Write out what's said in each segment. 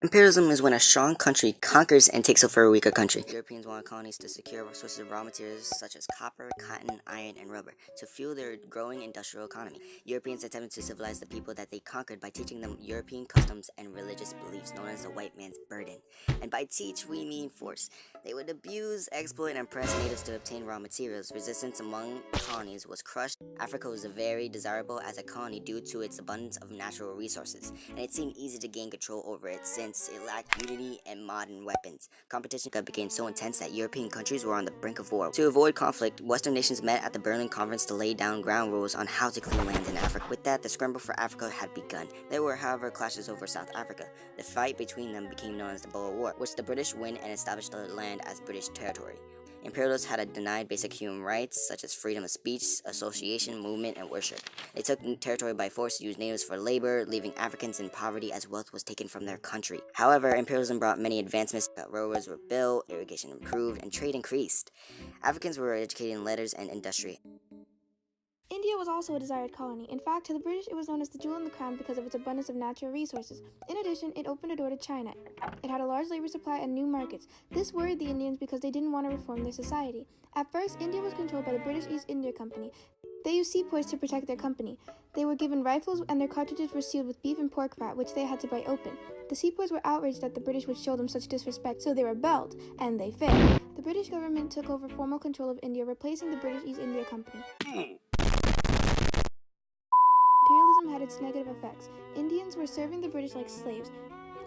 Imperialism is when a strong country conquers and takes over a weaker country. Europeans wanted colonies to secure sources of raw materials such as copper, cotton, iron, and rubber to fuel their growing industrial economy. Europeans attempted to civilize the people that they conquered by teaching them European customs and religious beliefs known as the white man's burden. And by teach, we mean force. They would abuse, exploit, and oppress natives to obtain raw materials. Resistance among colonies was crushed. Africa was very desirable as a colony due to its abundance of natural resources, and it seemed easy to gain control over it since it lacked unity and modern weapons. Competition became so intense that European countries were on the brink of war. To avoid conflict, Western nations met at the Berlin Conference to lay down ground rules on how to claim lands in Africa. With that, the scramble for Africa had begun. There were, however, clashes over South Africa. The fight between them became known as the Boer War, which the British win and established the land as British territory. Imperialists had denied basic human rights such as freedom of speech, association, movement, and worship. They took territory by force, used natives for labor, leaving Africans in poverty as wealth was taken from their country. However, imperialism brought many advancements. Railroads were built, irrigation improved, and trade increased. Africans were educated in letters and industry. India was also a desired colony. In fact, to the British, it was known as the jewel in the crown because of its abundance of natural resources. In addition, it opened a door to China. It had a large labor supply and new markets. This worried the Indians because they didn't want to reform their society. At first, India was controlled by the British East India Company. They used sepoys to protect their company. They were given rifles and their cartridges were sealed with beef and pork fat, which they had to buy open. The sepoys were outraged that the British would show them such disrespect, so they rebelled, and they failed. The British government took over formal control of India, replacing the British East India Company. Imperialism had its negative effects. Indians were serving the British like slaves.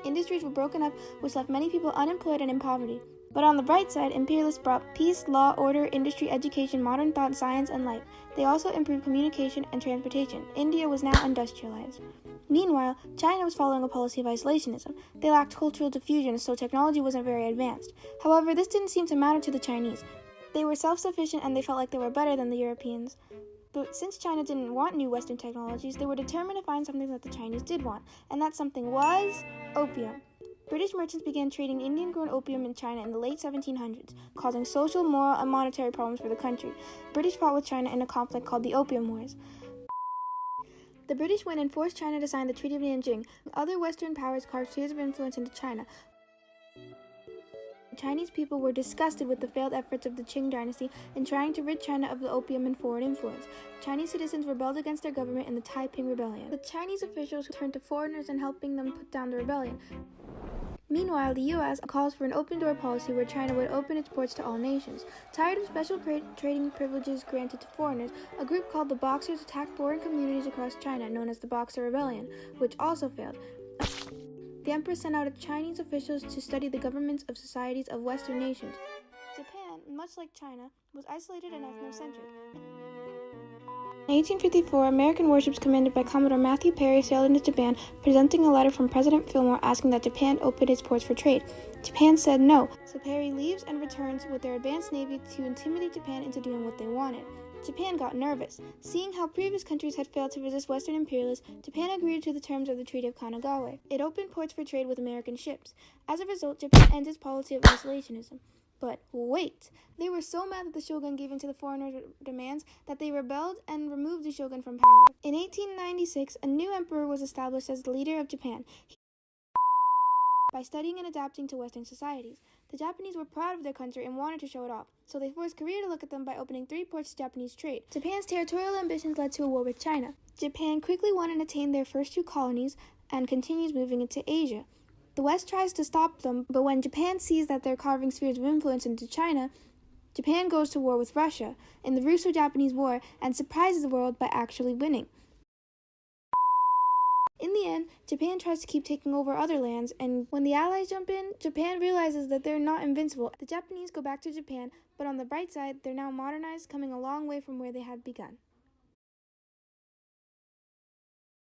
Industries were broken up, which left many people unemployed and in poverty. But on the bright side, imperialists brought peace, law, order, industry, education, modern thought, science, and life. They also improved communication and transportation. India was now industrialized. Meanwhile, China was following a policy of isolationism. They lacked cultural diffusion, so technology wasn't very advanced. However, this didn't seem to matter to the Chinese. They were self-sufficient and they felt like they were better than the Europeans. But since China didn't want new Western technologies, they were determined to find something that the Chinese did want, and that something was opium. British merchants began trading Indian-grown opium in China in the late 1700s, causing social, moral, and monetary problems for the country. British fought with China in a conflict called the Opium Wars. The British went and forced China to sign the Treaty of Nanjing. Other Western powers carved spheres of influence into China. Chinese people were disgusted with the failed efforts of the Qing dynasty in trying to rid China of the opium and foreign influence. Chinese citizens rebelled against their government in the Taiping Rebellion. The Chinese officials turned to foreigners and helping them put down the rebellion. Meanwhile, the U.S. calls for an open-door policy where China would open its ports to all nations. Tired of special trading privileges granted to foreigners, a group called the Boxers attacked foreign communities across China, known as the Boxer Rebellion, which also failed. The emperor sent out Chinese officials to study the governments of societies of Western nations. Japan, much like China, was isolated and ethnocentric. In 1854, American warships commanded by Commodore Matthew Perry sailed into Japan, presenting a letter from President Fillmore asking that Japan open its ports for trade. Japan said no, so Perry leaves and returns with their advanced navy to intimidate Japan into doing what they wanted. Japan got nervous. Seeing how previous countries had failed to resist Western imperialists, Japan agreed to the terms of the Treaty of Kanagawa. It opened ports for trade with American ships. As a result, Japan ended its policy of isolationism. But wait! They were so mad that the shogun gave in to the foreigners' demands that they rebelled and removed the shogun from power. In 1896, a new emperor was established as the leader of Japan. By studying and adapting to Western societies. The Japanese were proud of their country and wanted to show it off, so they forced Korea to look at them by opening 3 ports to Japanese trade. Japan's territorial ambitions led to a war with China. Japan quickly won and attained their first 2 colonies and continues moving into Asia. The West tries to stop them, but when Japan sees that they're carving spheres of influence into China, Japan goes to war with Russia in the Russo-Japanese War and surprises the world by actually winning. In the end, Japan tries to keep taking over other lands, and when the Allies jump in, Japan realizes that they're not invincible. The Japanese go back to Japan, but on the bright side, they're now modernized, coming a long way from where they had begun.